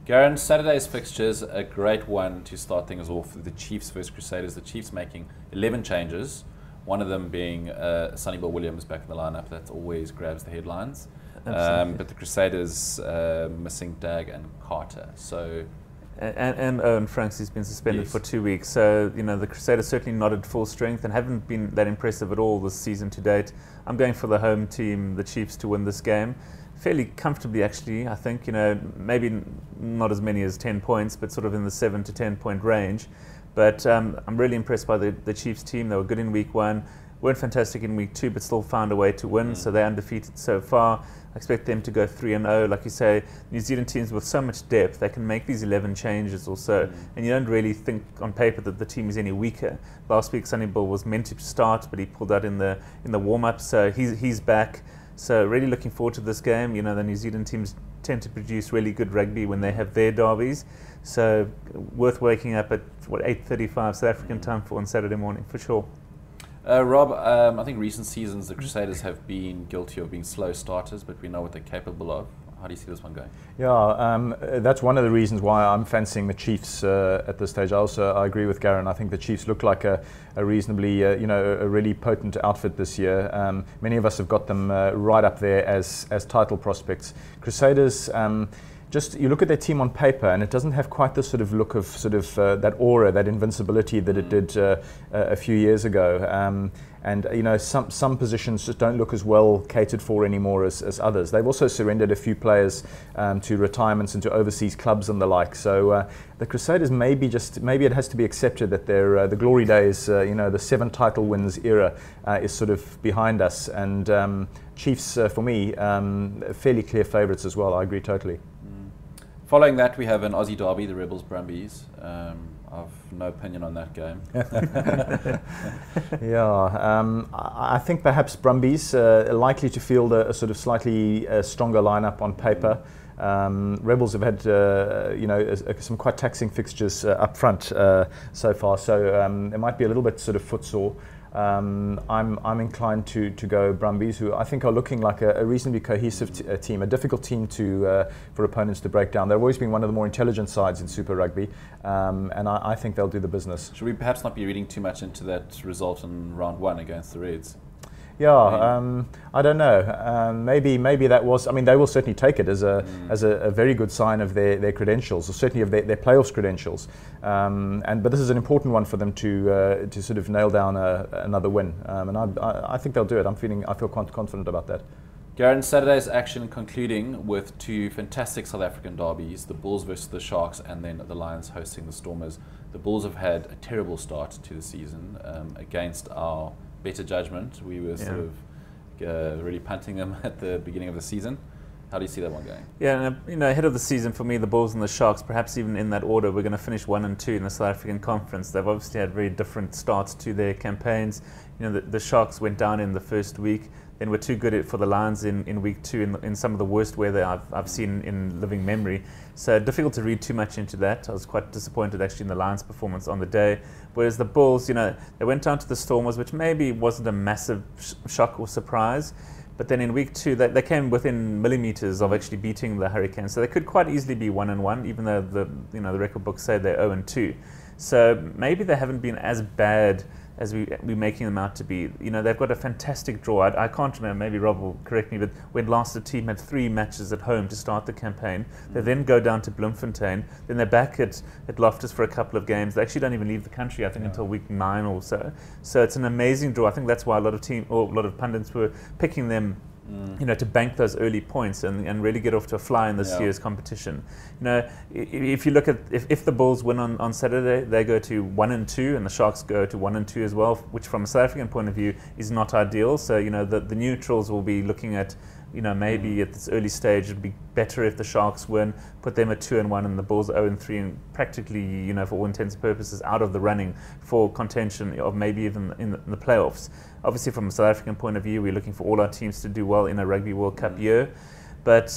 Garen, Saturday's fixtures, a great one to start things off. The Chiefs versus Crusaders. The Chiefs making 11 changes, one of them being Sonny Bill Williams back in the lineup. That always grabs the headlines. But the Crusaders missing Dag and Carter. So. And Owen Franks, who's been suspended for 2 weeks. So, the Crusaders certainly not at full strength and haven't been that impressive at all this season to date. I'm going for the home team, the Chiefs, to win this game. Fairly comfortably, actually, I think. Maybe not as many as 10 points, but sort of in the 7 to 10 point range. But I'm really impressed by the Chiefs team. They were good in week 1. Weren't fantastic in week 2, but still found a way to win. So they're undefeated so far. I expect them to go 3-0. Like you say, New Zealand teams with so much depth, they can make these 11 changes or so. And you don't really think on paper that the team is any weaker. Last week, Sonny Bill was meant to start, but he pulled out in the warm-up. So he's back. So really looking forward to this game. The New Zealand teams tend to produce really good rugby when they have their derbies. So worth waking up at 8:35 South African time for on Saturday morning for sure. Rob, I think recent seasons the Crusaders have been guilty of being slow starters, but we know what they're capable of. How do you see this one going? Yeah, that's one of the reasons why I'm fancying the Chiefs at this stage. I agree with Garen. I think the Chiefs look like a reasonably, a really potent outfit this year. Many of us have got them right up there as title prospects. Crusaders. Just you look at their team on paper, and it doesn't have quite the sort of look of that aura, that invincibility that it did a few years ago. And some positions just don't look as well catered for anymore as others. They've also surrendered a few players to retirements and to overseas clubs and the like. So the Crusaders maybe it has to be accepted that the glory days, the 7 title wins era is sort of behind us. And Chiefs, for me, fairly clear favourites as well. I agree totally. Following that, we have an Aussie derby, the Rebels Brumbies. I've no opinion on that game. Yeah, I think perhaps Brumbies are likely to field a sort of slightly stronger lineup on paper. Rebels have had some quite taxing fixtures up front so far, so it might be a little bit sort of footsore. I'm inclined to go Brumbies, who I think are looking like a reasonably cohesive team, a difficult team for opponents to break down. They've always been one of the more intelligent sides in Super Rugby, and I think they'll do the business. Should we perhaps not be reading too much into that result in round 1 against the Reds? Yeah, I don't know. Maybe that was. I mean, they will certainly take it as a very good sign of their credentials, or certainly of their playoffs credentials. But this is an important one for them to sort of nail down another win. And I think they'll do it. I feel quite confident about that. Garen, Saturday's action concluding with 2 fantastic South African derbies, the Bulls versus the Sharks, and then the Lions hosting the Stormers. The Bulls have had a terrible start to the season against our better judgment. We were sort of really punting them at the beginning of the season. How do you see that one going? Yeah, ahead of the season for me, the Bulls and the Sharks, perhaps even in that order, we're going to finish 1 and 2 in the South African Conference. They've obviously had very different starts to their campaigns. The Sharks went down in the first week, then were too good for the Lions in week 2 in some of the worst weather I've seen in living memory. So difficult to read too much into that. I was quite disappointed actually in the Lions' performance on the day. Whereas the Bulls, they went down to the Stormers, which maybe wasn't a massive shock or surprise. But then in week 2, they came within millimeters of actually beating the Hurricanes. So they could quite easily be 1-1, even though the record books say they're 0-2. So maybe they haven't been as bad as we're making them out to be. They've got a fantastic draw. I can't remember, maybe Rob will correct me, but when last the team had 3 matches at home to start the campaign, they then go down to Bloemfontein, then they're back at Loftus for a couple of games. They actually don't even leave the country, I think, until week 9 or so. So it's an amazing draw. I think that's why a lot of pundits were picking them to bank those early points and really get off to a fly in this year's competition. If you look at if the Bulls win on Saturday, they go to 1-2, and the Sharks go to 1-2 as well, which from a South African point of view is not ideal. So the neutrals will be looking at maybe at this early stage it'd be better if the Sharks win, put them at 2-1, and the Bulls 0-3, and practically for all intents and purposes out of the running for contention of maybe even in the playoffs. Obviously, from a South African point of view, we're looking for all our teams to do well in a Rugby World Cup year. But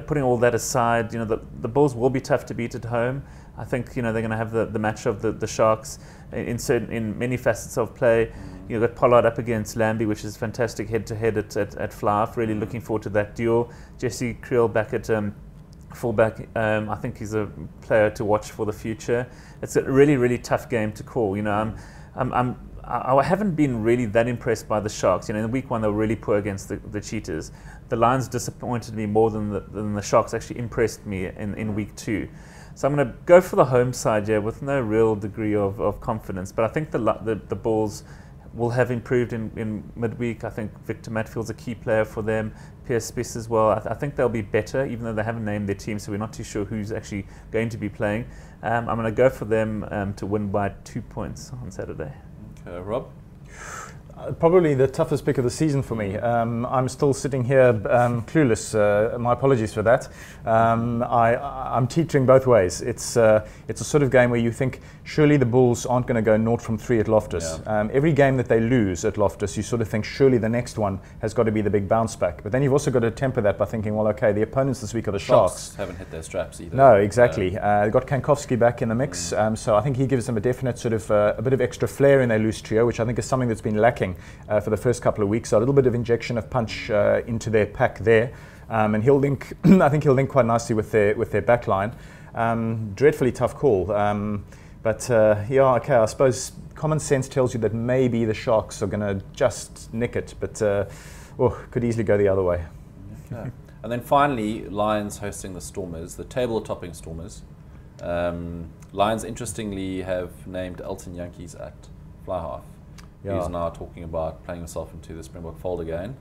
putting all that aside, the Bulls will be tough to beat at home. I think they're going to have the match of the Sharks in many facets of play. You've got Pollard up against Lambie, which is fantastic head-to-head at Flyhalf. Really looking forward to that duel. Jesse Creel back at fullback. I think he's a player to watch for the future. It's a really, really tough game to call. You know, I haven't been really that impressed by the Sharks. You know, in week 1 they were really poor against the Cheetahs. The Lions disappointed me more than the Sharks actually impressed me in week 2. So I'm going to go for the home side here with no real degree of confidence. But I think the Bulls will have improved in midweek. I think Victor Matfield's a key player for them. Pierce Spiss as well. I think they'll be better, even though they haven't named their team, so we're not too sure who's actually going to be playing. I'm going to go for them to win by 2 points on Saturday. Okay, Rob? Probably the toughest pick of the season for me. I'm still sitting here clueless. My apologies for that. I'm teetering both ways. It's a sort of game where you think surely the Bulls aren't going to go 0 from 3 at Loftus. Yeah. Every game that they lose at Loftus, you sort of think surely the next one has got to be the big bounce back. But then you've also got to temper that by thinking, well, okay, the opponents this week are the Sharks. Haven't hit their straps either. No, exactly. They've got Kankowski back in the mix, so I think he gives them a definite sort of a bit of extra flair in their loose trio, which I think is something that's been lacking for the first couple of weeks. So a little bit of injection of punch into their pack there, and he'll link. I think he'll link quite nicely with their back line. Dreadfully tough call, but yeah, okay. I suppose common sense tells you that maybe the Sharks are going to just nick it, but could easily go the other way. Okay. And then finally, Lions hosting the Stormers, the table-topping Stormers. Lions, interestingly, have named Elton Yankees at fly half. Yeah. He's now talking about playing himself into the Springbok fold again.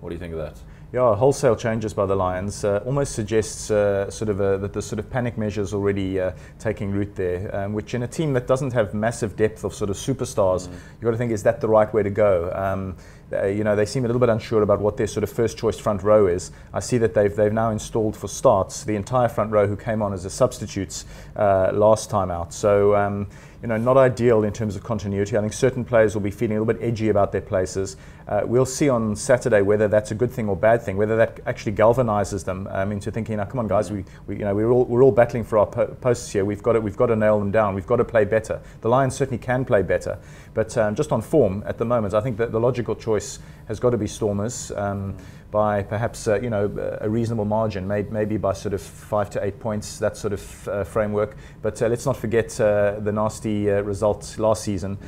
What do you think of that? Yeah, wholesale changes by the Lions almost suggests that the sort of panic measures already taking root there, which in a team that doesn't have massive depth of sort of superstars, you've got to think, is that the right way to go? You know, they seem a little bit unsure about what their sort of first choice front row is. I see that they've now installed for starts the entire front row who came on as a substitutes last time out. So you know, not ideal in terms of continuity. I think certain players will be feeling a little bit edgy about their places. We'll see on Saturday whether that's a good thing or bad thing, whether that actually galvanizes them into thinking, now, come on, guys, we're all battling for our posts here. We've got to nail them down. We've got to play better. The Lions certainly can play better, but just on form at the moment, I think that the logical choice has got to be Stormers by perhaps a reasonable margin, maybe by sort of 5 to 8 points, that sort of framework. But let's not forget the nasty results last season.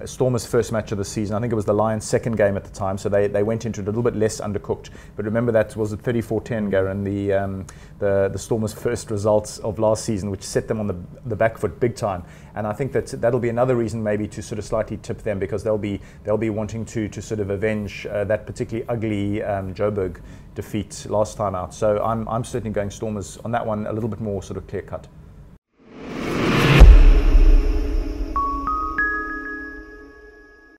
Stormers' first match of the season, I think it was the Lions' second game at the time, so they went into it a little bit less undercooked. But remember, that was at 34-10, Garen, the Stormers' first results of last season, which set them on the back foot big time. And I think that'll be another reason maybe to sort of slightly tip them, because they'll be wanting to sort of avenge that particularly ugly Joburg defeat last time out. So I'm certainly going Stormers on that one, a little bit more sort of clear cut.